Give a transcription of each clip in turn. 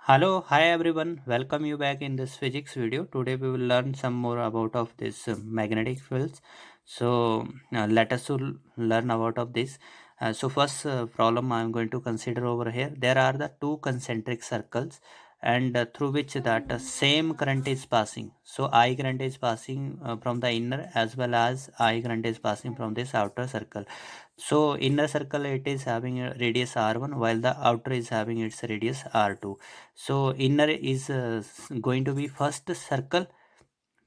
Hello, hi everyone. Welcome you back in this physics video. Today we will learn some more about of this magnetic fields. Let us learn about of this. First problem I am going to consider over here. There are the two concentric circles and through which that same current is passing. So I current is passing from the inner as well as I current is passing from this outer circle. So inner circle it is having a radius r1 while the outer is having its radius r2. So inner is going to be first circle,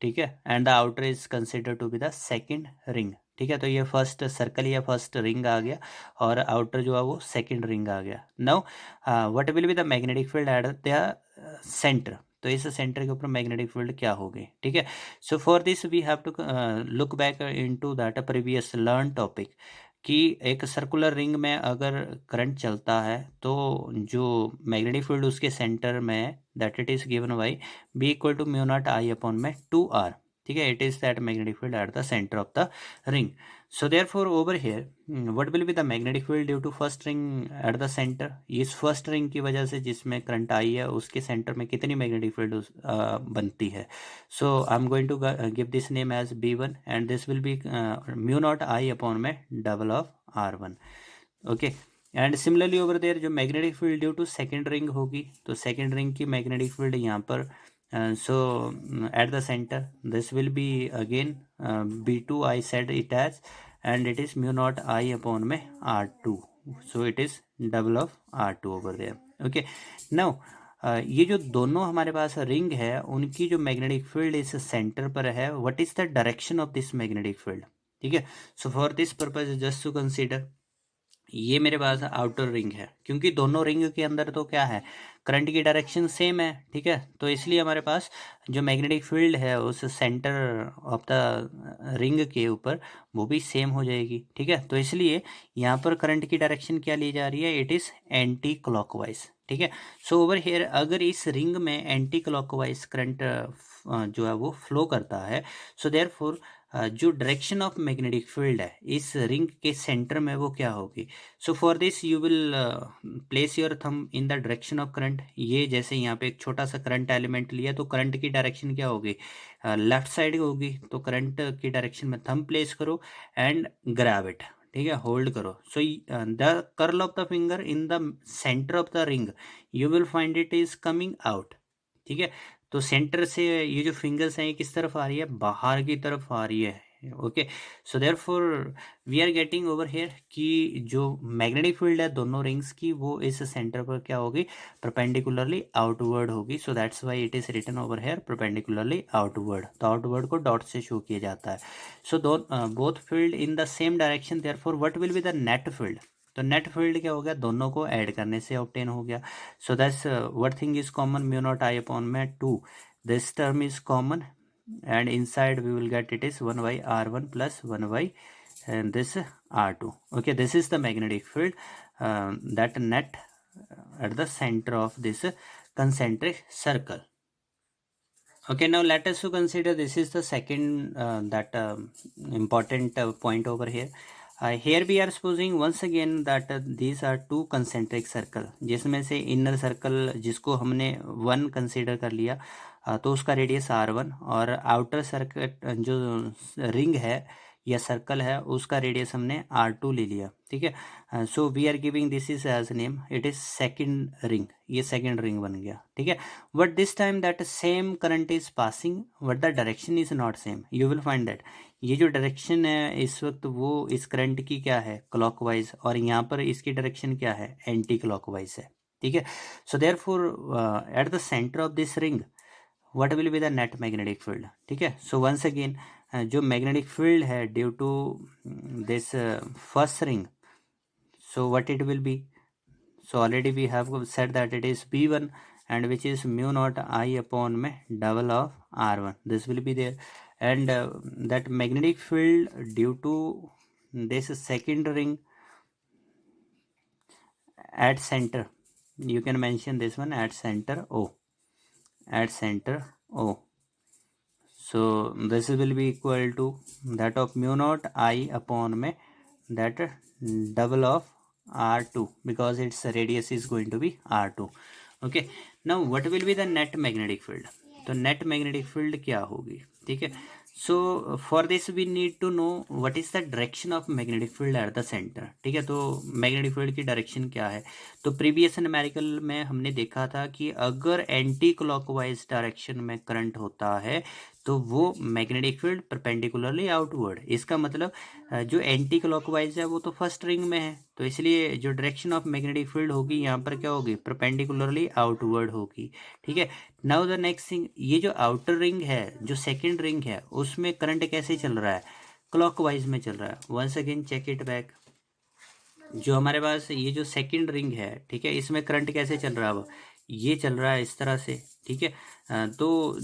ठीक है, and the outer is consider to be the second ring. ठीक है, तो ये first circle या first ring आ गया और आउटर जो है वो सेकंड रिंग आ गया. Now what will be the magnetic field at the centre. तो इस सेंटर के ऊपर मैग्नेटिक फील्ड क्या होगी. ठीक है, so for this we have to look back into that previous learn topic कि एक सर्कुलर रिंग में अगर करंट चलता है तो जो मैग्नेटिक फील्ड उसके सेंटर में that it is given by B equal to mu naught I upon में 2r. ठीक है, it is that magnetic field at the centre of the ring. So therefore over here what will be the magnetic field due to first ring at the centre. इस first ring की वजह से जिसमें current I है उसके centre में कितनी magnetic field बनती है. So I am going to give this name as b1 and this will be mu naught I upon में double of r1. Okay, and similarly over there जो magnetic field due to second ring होगी तो second ring की magnetic field यहाँ पर so at the center this will be again b2 I said it as and it is mu naught I upon में r2. So it is double of r2 over there. Okay, now ये जो दोनों हमारे पास ring है उनकी जो magnetic field इस सेंटर पर है what is the direction of this magnetic field. ठीक है, so for this purpose just to consider ये मेरे पास आउटर रिंग है क्योंकि दोनों रिंग के अंदर तो क्या है करंट की डायरेक्शन सेम है. ठीक है, तो इसलिए हमारे पास जो मैग्नेटिक फील्ड है उस सेंटर ऑफ द रिंग के ऊपर वो भी सेम हो जाएगी. ठीक है, तो इसलिए यहाँ पर करंट की डायरेक्शन क्या ली जा रही है, इट इज़ एंटी क्लॉकवाइज. ठीक है, सो ओवर हेयर अगर इस रिंग में एंटी क्लॉकवाइज करंट जो है वो फ्लो करता है सो देयर फोर जो डायरेक्शन ऑफ मैग्नेटिक फील्ड है इस रिंग के सेंटर में वो क्या होगी. सो for this you will place your thumb in the direction of current. ये जैसे यहाँ पे एक छोटा सा करंट एलिमेंट लिया तो करंट की डायरेक्शन क्या होगी, लेफ्ट साइड होगी. तो करंट की डायरेक्शन में थंब प्लेस करो एंड ग्रैब इट. ठीक है, होल्ड करो. So the curl of the finger in the centre of the ring you will find it is coming out. ठीक है, तो सेंटर से ये जो फिंगर्स हैं ये किस तरफ आ रही है, बाहर की तरफ आ रही है. Okay, so therefore we are getting over here कि जो मैग्नेटिक फील्ड है दोनों रिंग्स की वो इस सेंटर पर क्या होगी, परपेंडिकुलरली आउटवर्ड होगी. So that's why it is written over here perpendicularly outward. तो आउटवर्ड को डॉट से शो किया जाता है. So both field in the same direction, therefore what will be the net field. तो नेट फील्ड क्या हो गया, दोनों को ऐड करने से ऑब्टेन हो गया. So that's what thing is common, mu naught I upon में 2. This term is common and inside we will get it is 1 by r1 plus 1 by and this r2. Okay, this is the magnetic field that net at the center of this concentric circle. Okay, now let us to consider this is the second that important point over here. Here we are supposing once again that these are two concentric circle जिसमें से inner circle जिसको हमने 1 consider कर लिया तो उसका radius r1 और outer circuit जो रिंग है या सर्कल है उसका रेडियस हमने r2 ले लिया. ठीक है, so we are giving this is as name it is second ring. ये सेकंड रिंग बन गया. ठीक है, but this time that same current is passing but the direction is not same. You will find that ये जो direction है इस वक्त वो इस करंट की क्या है, क्लॉकवाइज, और यहाँ पर इसकी डायरेक्शन क्या है, एंटी क्लॉकवाइज है. ठीक है, so therefore at the centre of this ring what will be the net magnetic field. ठीक है, सो वंस अगेन जो मैग्नेटिक फील्ड है due to this first ring, so what it will be, so already we have said that it is b1 and which is mu naught I upon में double of r1. this will be there and that magnetic field due to this second ring at center, you can mention this one at center o, at center o. So this will be equal to that of mu naught I upon में that double of r2 because its radius is going to be r2. Okay, now what will be the net magnetic field? तो net magnetic field क्या होगी? ठीक है, so for this we need to know what is the direction of magnetic field at the centre. ठीक है, तो magnetic field की direction क्या है? तो प्रीवियस न्यूमेरिकल में हमने देखा था कि अगर एंटी क्लॉकवाइज डायरेक्शन में करंट होता है तो वो मैग्नेटिक फील्ड परपेंडिकुलरली आउटवर्ड। इसका मतलब जो एंटी क्लॉकवाइज है वो तो फर्स्ट रिंग में है, तो इसलिए जो डायरेक्शन ऑफ मैग्नेटिक फील्ड होगी यहाँ पर क्या होगी? परपेंडिकुलरली आउटवर्ड होगी। ठीक है, नाउ द नेक्स्ट थिंग, ये जो आउटर रिंग है, जो सेकेंड रिंग है, उसमें करंट कैसे चल रहा है? क्लॉकवाइज में चल रहा है। Once again check it back, जो हमारे पास ये जो सेकंड रिंग है, ठीक है, इसमें करंट कैसे चल रहा है? अब ये चल रहा है इस तरह से। ठीक है, तो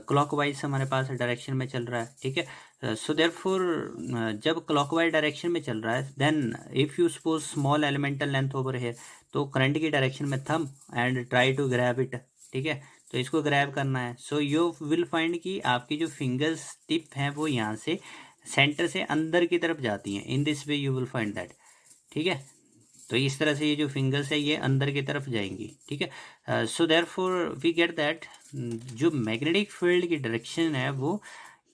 क्लॉकवाइज हमारे पास डायरेक्शन में चल रहा है। ठीक है, सो देयरफॉर जब क्लॉकवाइज डायरेक्शन में चल रहा है, then if you suppose small elemental length over है, तो करंट की डायरेक्शन में thumb and try to grab it. ठीक है, तो इसको ग्रैब करना है। सो यू विल फाइंड कि आपकी जो फिंगर्स टिप हैं वो यहाँ से सेंटर से अंदर की तरफ जाती हैं। In this way you will find that. ठीक है, तो इस तरह से ये जो फिंगर्स है ये अंदर की तरफ जाएंगी। ठीक है, so therefore we get that जो मैग्नेटिक फील्ड की डायरेक्शन है वो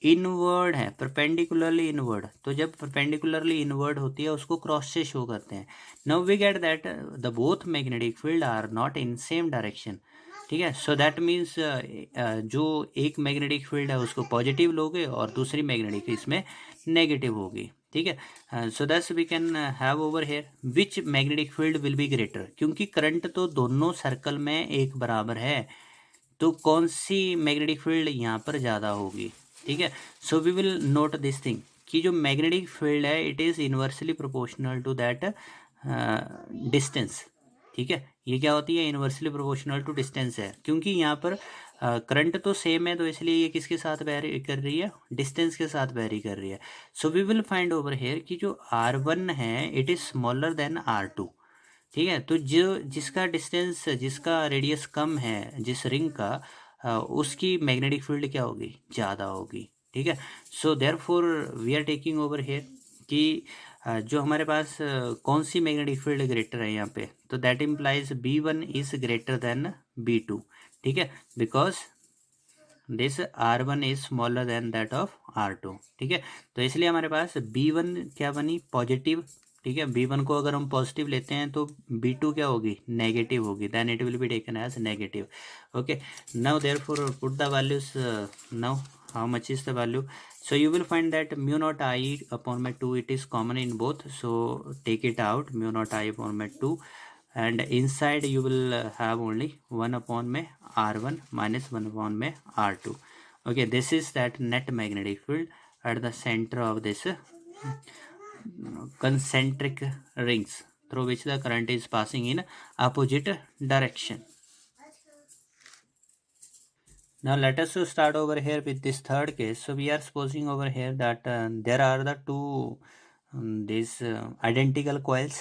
इनवर्ड है, परपेंडिकुलरली इनवर्ड। तो जब परपेंडिकुलरली इनवर्ड होती है उसको क्रॉस से शो करते हैं। Now we get that the both magnetic field are not in same direction. ठीक है, सो दैट मीन्स जो एक मैग्नेटिक फील्ड है उसको पॉजिटिव लोगे और दूसरी मैग्नेटिक इसमें नेगेटिव होगी। ठीक है, so that's we can have over here which magnetic field will be greater, क्योंकि करंट तो दोनों सर्कल में एक बराबर है, तो कौन सी मैग्नेटिक फील्ड यहाँ पर ज़्यादा होगी? ठीक है, so we will note this thing कि जो मैग्नेटिक फील्ड है it is inversely proportional to that distance. ठीक है, ये क्या होती है? इन्वर्सली प्रोपोर्शनल टू डिस्टेंस है, क्योंकि यहाँ पर करंट तो सेम है, तो इसलिए ये किसके साथ वेरी कर रही है? डिस्टेंस के साथ वेरी कर रही है। So we will find over here कि जो R1 है it is smaller than R2। ठीक है, तो जो जिसका डिस्टेंस, जिसका रेडियस कम है जिस रिंग का, उसकी मैग्नेटिक फील्ड क्या होगी? ज़्यादा होगी। ठीक है, so therefore we are taking over here कि जो हमारे पास कौन सी मैग्नेटिक फील्ड ग्रेटर है यहाँ पे, तो that implies B1 is greater than B2। ठीक है, because this R1 is smaller than that of R2। ठीक है, तो इसलिए हमारे पास B1 क्या बनी? पॉजिटिव। ठीक है, B1 को अगर हम पॉजिटिव लेते हैं तो B2 क्या होगी? नेगेटिव होगी, then it will be taken as negative. Okay, now therefore put the values. Now how much is the value? So you will find that mu naught I upon my 2, it is common in both, so take it out, mu naught I upon my 2, and inside you will have only 1 upon my R1 minus 1 upon my R2. Okay, this is that net magnetic field at the center of this concentric rings through which the current is passing in opposite direction. Now let us start over here with this third case. So we are supposing over here that there are the two these identical coils,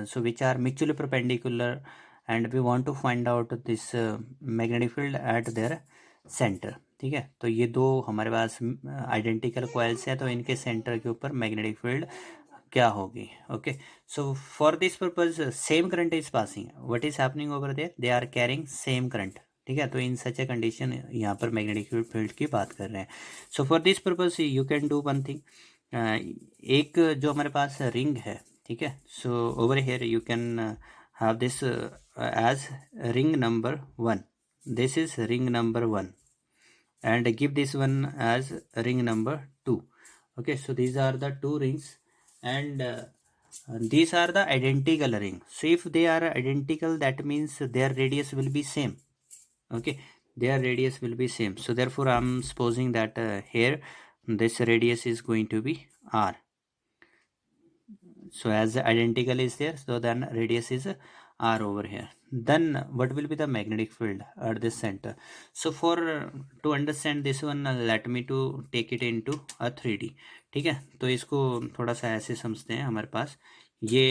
so which are mutually perpendicular, and we want to find out this magnetic field at their center. ठीक है, तो ये दो हमारे पास identical coils हैं, तो इनके centre के ऊपर मैग्नेटिक फील्ड क्या होगी? Okay, so for this purpose same current is passing, what is happening over there? They are carrying same current. ठीक है, तो इन सच ए कंडीशन यहाँ पर मैग्नेटिक फील्ड की बात कर रहे हैं। So for this purpose you can do one thing, एक जो हमारे पास रिंग है, ठीक है, so over here you can have this as ring number 1, this is ring number 1, and give this one as ring number 2. Okay, so these are the two rings, and these are the identical ring. So if they are identical, that means their radius will be same. Okay, their radius will be same, so therefore I'm supposing that here this radius is going to be R. So as identical is there, so then radius is R over here. Then what will be the magnetic field at this center? So for to understand this one, let me to take it into a 3D. ठीक है, तो इसको थोड़ा सा ऐसे समझते हैं। हमारे पास ये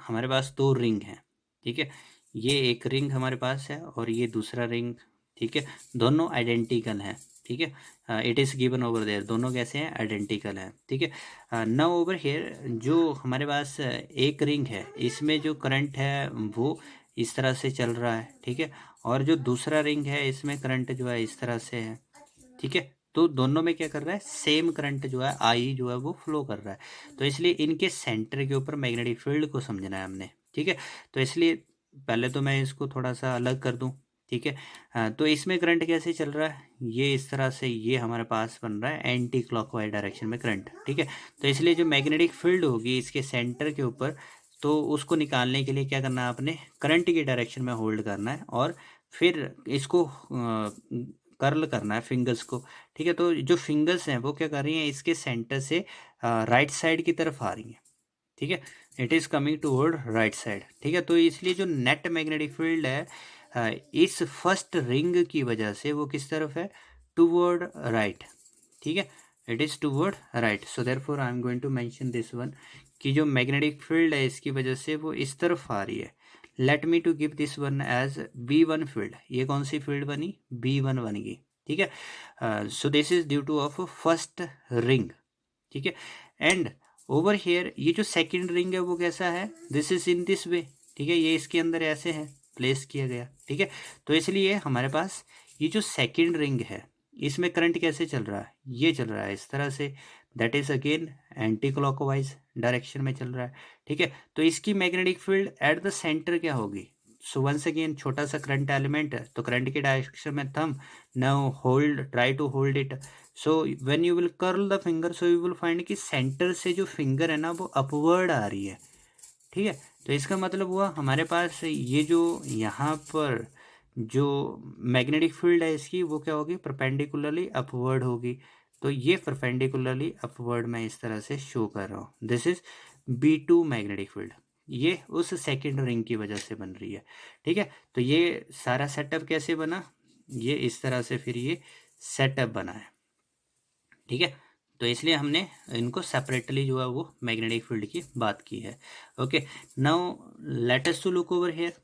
हमारे पास दो रिंग हैं। ठीक है, ये एक रिंग हमारे पास है और ये दूसरा रिंग। ठीक है, दोनों आइडेंटिकल हैं। ठीक है, it is given over there, दोनों कैसे हैं? आइडेंटिकल हैं। ठीक है, नाउ ओवर हेयर जो हमारे पास एक रिंग है, इसमें जो करंट है वो इस तरह से चल रहा है। ठीक है, और जो दूसरा रिंग है इसमें करंट जो है इस तरह से है, ठीक है। तो दोनों में क्या कर रहा है, सेम करंट जो है आई जो है वो फ्लो कर रहा है। तो इसलिए इनके सेंटर के ऊपर मैग्नेटिक फील्ड को समझना है हमने, ठीक है। तो इसलिए पहले तो मैं इसको थोड़ा सा अलग कर दूं, ठीक है। तो इसमें करंट कैसे चल रहा है, ये इस तरह से, ये हमारे पास बन रहा है एंटी क्लॉकवाइज डायरेक्शन में करंट, ठीक है। तो इसलिए जो मैग्नेटिक फील्ड होगी इसके सेंटर के ऊपर, तो उसको निकालने के लिए क्या करना है आपने, करंट की डायरेक्शन में होल्ड करना है और फिर इसको कर्ल करना है फिंगर्स को, ठीक है। तो जो फिंगर्स हैं वो क्या कर रही हैं, इसके सेंटर से राइट साइड की तरफ आ रही हैं, ठीक है। It is coming toward right side, ठीक है। तो इसलिए जो नेट मैग्नेटिक फील्ड है इस फर्स्ट रिंग की वजह से वो किस तरफ है, टूवर्ड राइट, ठीक है। It is toward right, so therefore I am going to mention this one कि जो मैग्नेटिक फील्ड है इसकी वजह से वो इस तरफ आ रही है। Let me to give this one as B1 field. ये कौन सी फील्ड बनी, B1 बन गई, ठीक है। So this is due to of first ring, ठीक है। एंड ओवर हियर ये जो सेकंड रिंग है वो कैसा है, this is in this way, ठीक है। ये इसके अंदर ऐसे है प्लेस किया गया, ठीक है। तो इसलिए हमारे पास ये जो सेकंड रिंग है इसमें करंट कैसे चल रहा है, ये चल रहा है इस तरह से, that is again anti clockwise direction में चल रहा है, ठीक है। तो इसकी magnetic field at the centre क्या होगी, सो वंस अगेन छोटा सा करंट एलिमेंट है तो करंट के डायरेक्शन में thumb, now hold, try to hold it. So when you will curl the finger, so you will find कि सेंटर से जो फिंगर है ना वो अपवर्ड आ रही है, ठीक है। तो इसका मतलब हुआ हमारे पास ये जो यहाँ पर जो मैग्नेटिक फील्ड है इसकी वो क्या होगी, परपेंडिकुलरली अपवर्ड होगी। तो ये परपेंडिकुलरली अपवर्ड मैं इस तरह से शो कर रहा हूँ, this is B2 magnetic field. ये उस सेकेंड रिंग की वजह से बन रही है, ठीक है। तो ये सारा सेटअप कैसे बना, ये इस तरह से फिर ये सेटअप बना है, ठीक है। तो इसलिए हमने इनको सेपरेटली जो है वो मैग्नेटिक फील्ड की बात की है। Okay, now let us to look over here.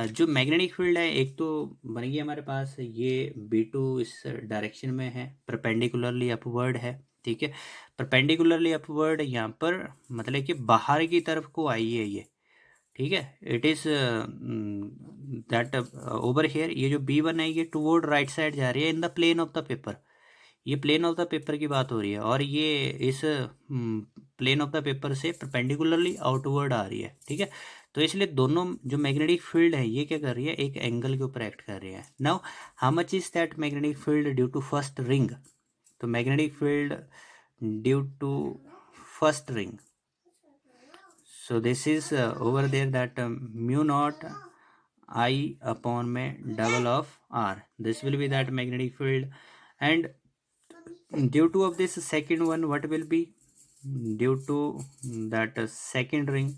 जो मैग्नेटिक फील्ड है एक तो बन गई हमारे पास, ये B2 इस डायरेक्शन में है, परपेंडिकुलरली अपवर्ड है, ठीक है। परपेंडिकुलरली अपवर्ड यहाँ पर मतलब कि बाहर की तरफ को आई है ये, ठीक है। It is that over here, ये जो B1 है ये टुवर्ड राइट साइड जा रही है in the plane of the paper. ये प्लेन ऑफ द पेपर की बात हो रही है और ये इस प्लेन ऑफ द पेपर से परपेंडिकुलरली आउटवर्ड आ रही है, ठीक है। तो इसलिए दोनों जो मैग्नेटिक फील्ड है ये क्या कर रही है, एक एंगल के ऊपर एक्ट कर रही है। Now how much is that magnetic field due to first ring, तो magnetic field due to first ring, so this is over there that mu naught I upon में double of R, this will be that magnetic field. And due to of this second one, what will be due to that second ring,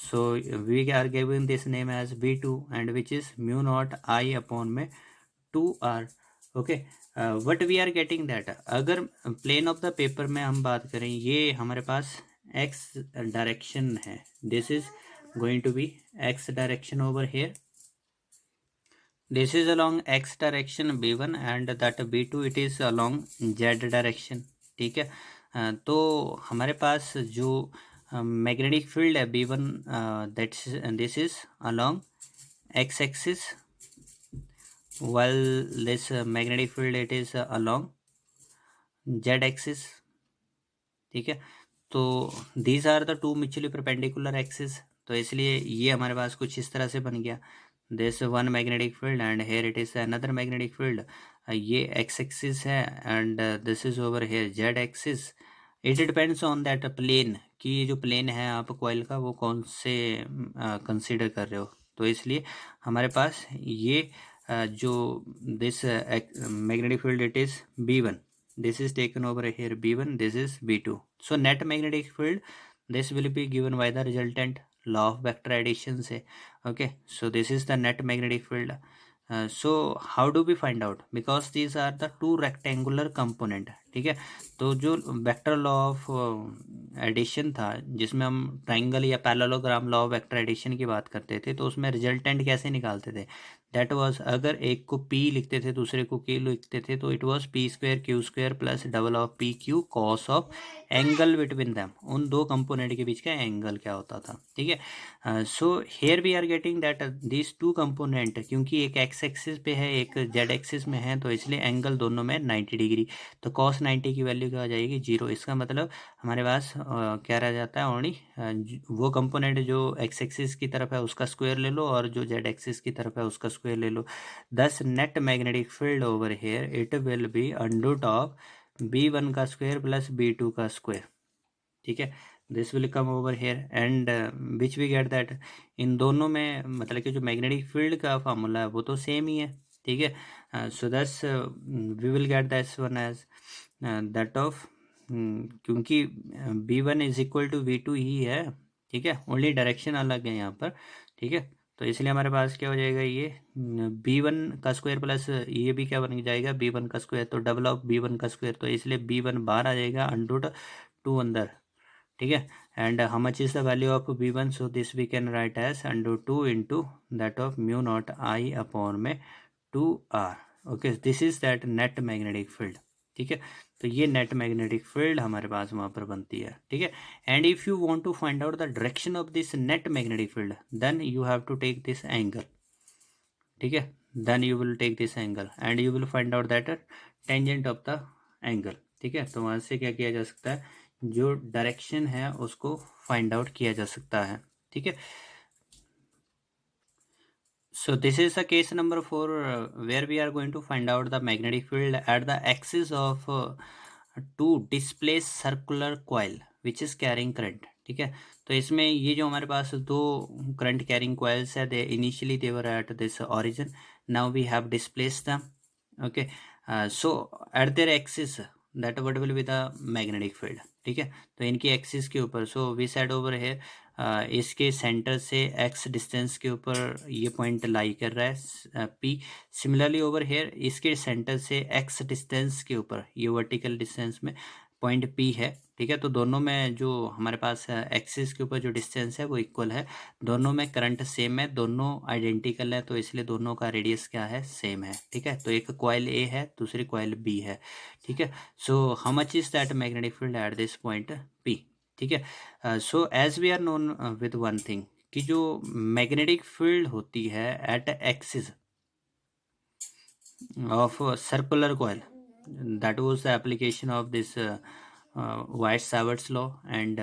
so we are given this name as B2 and which is mu naught I upon में 2R. Okay, what we are getting that, अगर plane of the paper में हम बात करें, ये हमारे पास X direction है, this is going to be X direction over here, this is along X direction B1 and that B2 it is along Z direction, ठीक है। तो हमारे पास जो मैग्नेटिक फील्ड है B1 that's this is along x axis, while this magnetic field it is along z axis, ठीक है। तो these are the two mutually perpendicular axis, तो इसलिए ये हमारे पास कुछ इस तरह से बन गया, this one magnetic field and here it is another magnetic field, ये x axis है and this is over here z axis, it depends on that plane कि ये जो प्लेन है आप कॉइल का वो कौन से कंसीडर कर रहे हो। तो इसलिए हमारे पास ये जो this magnetic field it is B1, this is taken over here B1, this is B2, so net magnetic field this will be given by the resultant law of vector addition से, okay, so this is the net magnetic field. So how do we find out, because these are the two rectangular component, ठीक है। तो जो vector law of addition था जिसमें हम triangle या parallelogram law of vector addition की बात करते थे, तो उसमें रिजल्टेंट कैसे निकालते थे, दैट वाज, अगर एक को P लिखते थे दूसरे को Q लिखते थे तो it was P square Q square plus double of P Q cos of angle between them, उन दो कंपोनेंट के बीच का एंगल क्या होता था, ठीक है। So here we are getting that this two component, क्योंकि एक एक्स एक्सिस पे है एक जेड एक्सिस में है, तो इसलिए एंगल दोनों में 90 डिग्री, तो कॉस 90 की वैल्यू क्या हो जाएगी 0। इसका मतलब हमारे पास क्या रह जाता है, ओनली वो कंपोनेंट जो एक्स एक्सिस की तरफ है उसका स्क्वायर ले लो और जो जेड एक्सिस की तरफ है उसका स्क्वायर ले लो। Thus net magnetic field over here it will be under of B1 का स्क्वायर प्लस B2 का स्क्वायर, ठीक है। This will come over here and which we get that, इन दोनों में मतलब कि जो मैग्नेटिक फील्ड का फार्मूला है वो तो सेम ही है, ठीक है। So this we will get that's one as that of, क्योंकि B1 is equal to V2 ही है, ठीक है, ओनली डायरेक्शन अलग है यहाँ पर, ठीक है। तो इसलिए हमारे पास क्या हो जाएगा, ये B1 का स्क्वायर प्लस ये भी क्या बन जाएगा B1 का स्क्वायर, तो डबल ऑफ B1 का स्क्वायर, तो इसलिए B1 बाहर आ जाएगा अंडर 2 अंदर, ठीक है। And how much is the value of B1, so this we can write as under 2 into that of mu naught I upon में 2R। Okay, this is that net magnetic field, ठीक है। तो ये net magnetic field हमारे पास वहाँ पर बनती है, ठीक है। And if you want to find out the direction of this net magnetic field then you have to take this angle, ठीक है, then you will take this angle and you will find out that tangent of the angle, ठीक है। तो वहाँ से क्या किया जा सकता है, जो डायरेक्शन है उसको फाइंड आउट किया जा सकता है, ठीक है। So this is the case number 4 where we are going to find out the magnetic field at the axis of to displace circular coil which is carrying current, ठीक है। तो इसमें ये जो हमारे पास दो करंट कैरिंग coils है, they initially they were at this origin, now we have displaced them, okay। So at their axis that what will be the magnetic field, ठीक है। तो इनकी एक्सिस के ऊपर, सो वी साइड ओवर है इसके centre से x डिस्टेंस के ऊपर ये पॉइंट लाई कर रहा है P। सिमिलरली ओवर हेयर इसके सेंटर से x डिस्टेंस के ऊपर ये वर्टिकल डिस्टेंस में पॉइंट P है, ठीक है। तो दोनों में जो हमारे पास एक्सिस के ऊपर जो डिस्टेंस है वो इक्वल है, दोनों में करंट सेम है, दोनों आइडेंटिकल है, तो इसलिए दोनों का रेडियस क्या है सेम है, ठीक है। तो एक कॉइल A है दूसरी कॉइल B है, ठीक है। So how much is that magnetic field at this point P, ठीक है। So as we are known with one thing कि जो मैग्नेटिक फील्ड होती है at axis of circular coil, that was the application of this White-Savart's law and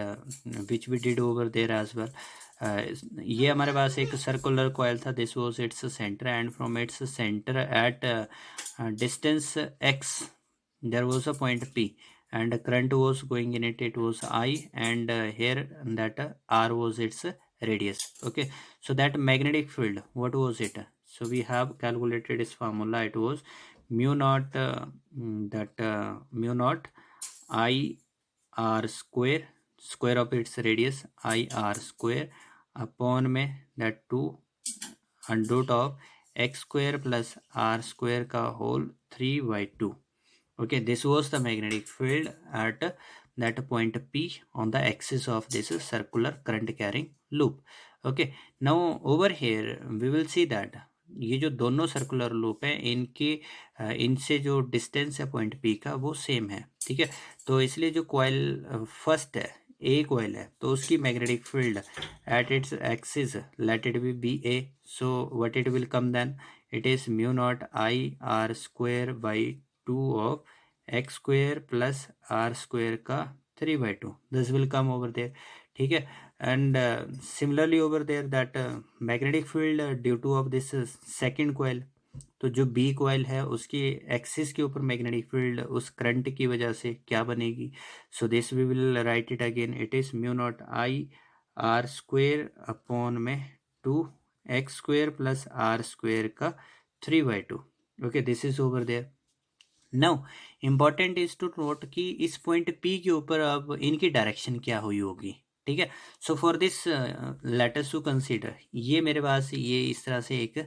which we did over there as well। ये हमारे पास एक circular coil था, this was its centre and from its centre at distance x there was a point P and current was going in it, it was I and here that R was its radius, okay। So that magnetic field, what was it, so we have calculated its formula, it was mu naught mu naught I R square, square of its radius I R square upon में that 2 under root of x square plus r square का whole 3/2, okay। This was the magnetic field at that point P on the axis of this circular current carrying loop, okay। Now over here we will see that ये जो दोनों circular loop है इनके इनसे जो distance है point P का वो सेम है, ठीक है। तो इसलिए जो कॉइल फर्स्ट है ए कॉइल है तो उसकी magnetic field at its axis let it be A, so what it will come then, it is mu naught I R square by 2 of X square plus R square का 3/2, this will come over there, ठीक है। And similarly over there that magnetic field due to of this second coil, तो जो B coil है उसकी axis के ऊपर magnetic field उस करंट की वजह से क्या बनेगी, so this we will write it again, it is mu naught I R square upon में 2 X square plus R square का 3/2, okay. This is over there. Now important is to note कि इस point P के ऊपर अब इनकी direction क्या हुई होगी, ठीक है। So for this let us to consider, ये मेरे पास ये इस तरह से एक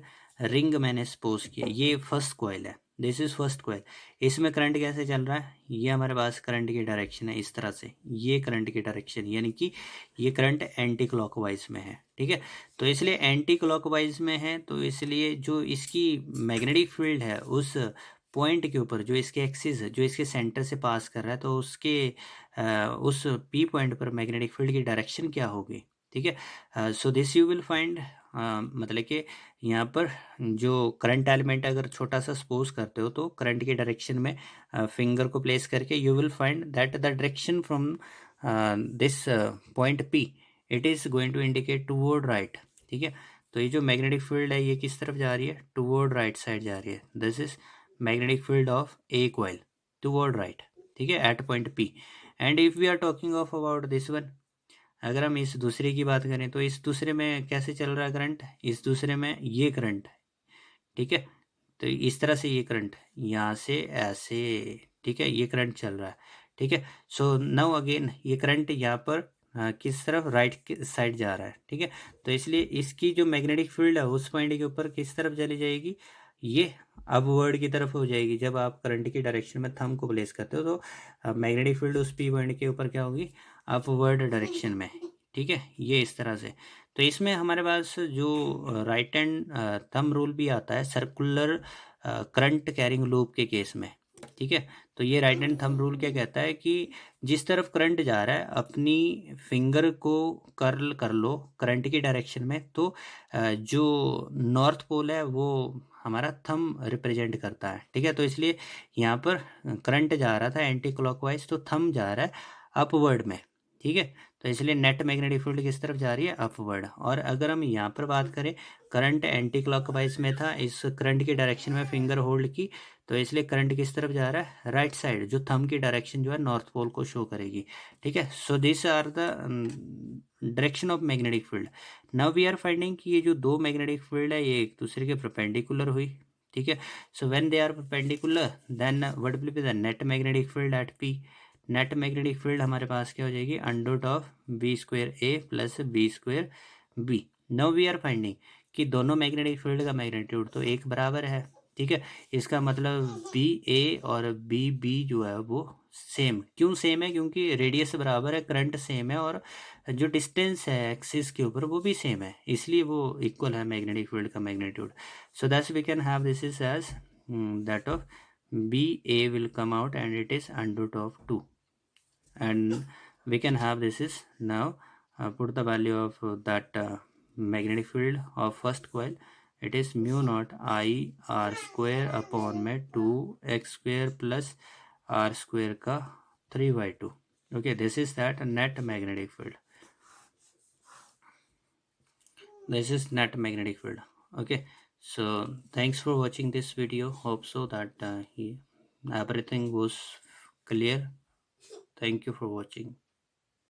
रिंग मैंने सपोज किया, ये फर्स्ट कॉइल है, दिस इज फर्स्ट कॉइल। इसमें करंट कैसे चल रहा है, ये हमारे पास करंट की डायरेक्शन है इस तरह से, ये करंट की डायरेक्शन यानी कि ये करंट एंटी क्लॉकवाइज में है, ठीक है। तो इसलिए एंटी क्लॉकवाइज में है, तो इसलिए जो इसकी मैग्नेटिक फील्ड है उस पॉइंट के ऊपर, जो इसके एक्सिस है, जो इसके सेंटर से पास कर रहा है, तो उसके उस पी पॉइंट पर मैग्नेटिक फील्ड की डायरेक्शन क्या होगी, ठीक है। So this you will find, मतलब कि यहाँ पर जो करंट एलिमेंट अगर छोटा सा सपोज करते हो, तो करंट के डायरेक्शन में फिंगर को प्लेस करके you will find that the direction from this point P, it is going to indicate toward right, ठीक है। तो ये जो मैग्नेटिक फील्ड है ये किस तरफ जा रही है, टूवर्ड राइट साइड जा रही है। This is magnetic field of a coil toward right, ठीक है, at point P. And if we are talking of about this one, अगर हम इस दूसरे की बात करें, तो इस दूसरे में कैसे चल रहा है करंट, इस दूसरे में ये करंट, ठीक है। तो इस तरह से ये करंट यहाँ से ऐसे, ठीक है, ये करंट चल रहा है, ठीक है। सो नाउ अगेन ये करंट यहाँ पर किस तरफ, राइट साइड जा रहा है, ठीक है। तो इसलिए इसकी जो मैग्नेटिक फील्ड है उस पॉइंट के ऊपर किस तरफ चली जाएगी, ये अपवर्ड की तरफ हो जाएगी। जब आप करंट की डायरेक्शन में थंब को प्लेस करते हो, तो मैग्नेटिक फील्ड उस पी पॉइंट के ऊपर क्या होगी, अपवर्ड डायरेक्शन में, ठीक है, ये इस तरह से। तो इसमें हमारे पास जो राइट हैंड थंब रूल भी आता है सर्कुलर करंट कैरिंग लूप के केस में, ठीक है। तो ये राइट हैंड थंब रूल क्या कहता है कि जिस तरफ करंट जा रहा है अपनी फिंगर को कर्ल कर लो करंट की डायरेक्शन में, तो जो नॉर्थ पोल है वो हमारा थंब रिप्रेजेंट करता है, ठीक है। तो इसलिए यहाँ पर करंट जा रहा था एंटी क्लॉकवाइज, तो थंब जा रहा है अपवर्ड में, ठीक है। तो इसलिए नेट मैग्नेटिक फील्ड किस तरफ जा रही है, अपवर्ड। और अगर हम यहाँ पर बात करें, करंट एंटी क्लॉकवाइज में था, इस करंट की डायरेक्शन में फिंगर होल्ड की, तो इसलिए करंट किस तरफ जा रहा है, राइट साइड, जो थंब की डायरेक्शन जो है नॉर्थ पोल को शो करेगी, ठीक है। So this are the direction of magnetic field. Now we are finding कि ये जो दो मैग्नेटिक फील्ड है ये एक दूसरे के परपेंडिकुलर हुई, ठीक है। So when they are perpendicular then what will be the net magnetic field at P. Net magnetic field हमारे पास क्या हो जाएगी, under root of B square A plus B square B. Now we are finding कि दोनों magnetic field का magnitude तो एक बराबर है, ठीक है। इसका मतलब बी ए और बी बी जो है वो सेम, क्यों सेम है, क्योंकि रेडियस बराबर है, करंट सेम है, और जो डिस्टेंस है एक्सिस के ऊपर वो भी सेम है, इसलिए वो इक्वल है मैग्नेटिक फील्ड का magnitude. So that's we can have this is as that of B A will come out and it is under root of 2, and we can have this is now put the value of that magnetic field of first coil, it is mu naught I r square upon में 2x square plus r square का 3/2, okay, this is that net magnetic field, this is net magnetic field, okay. So thanks for watching this video, hope so that everything was clear. Thank you for watching.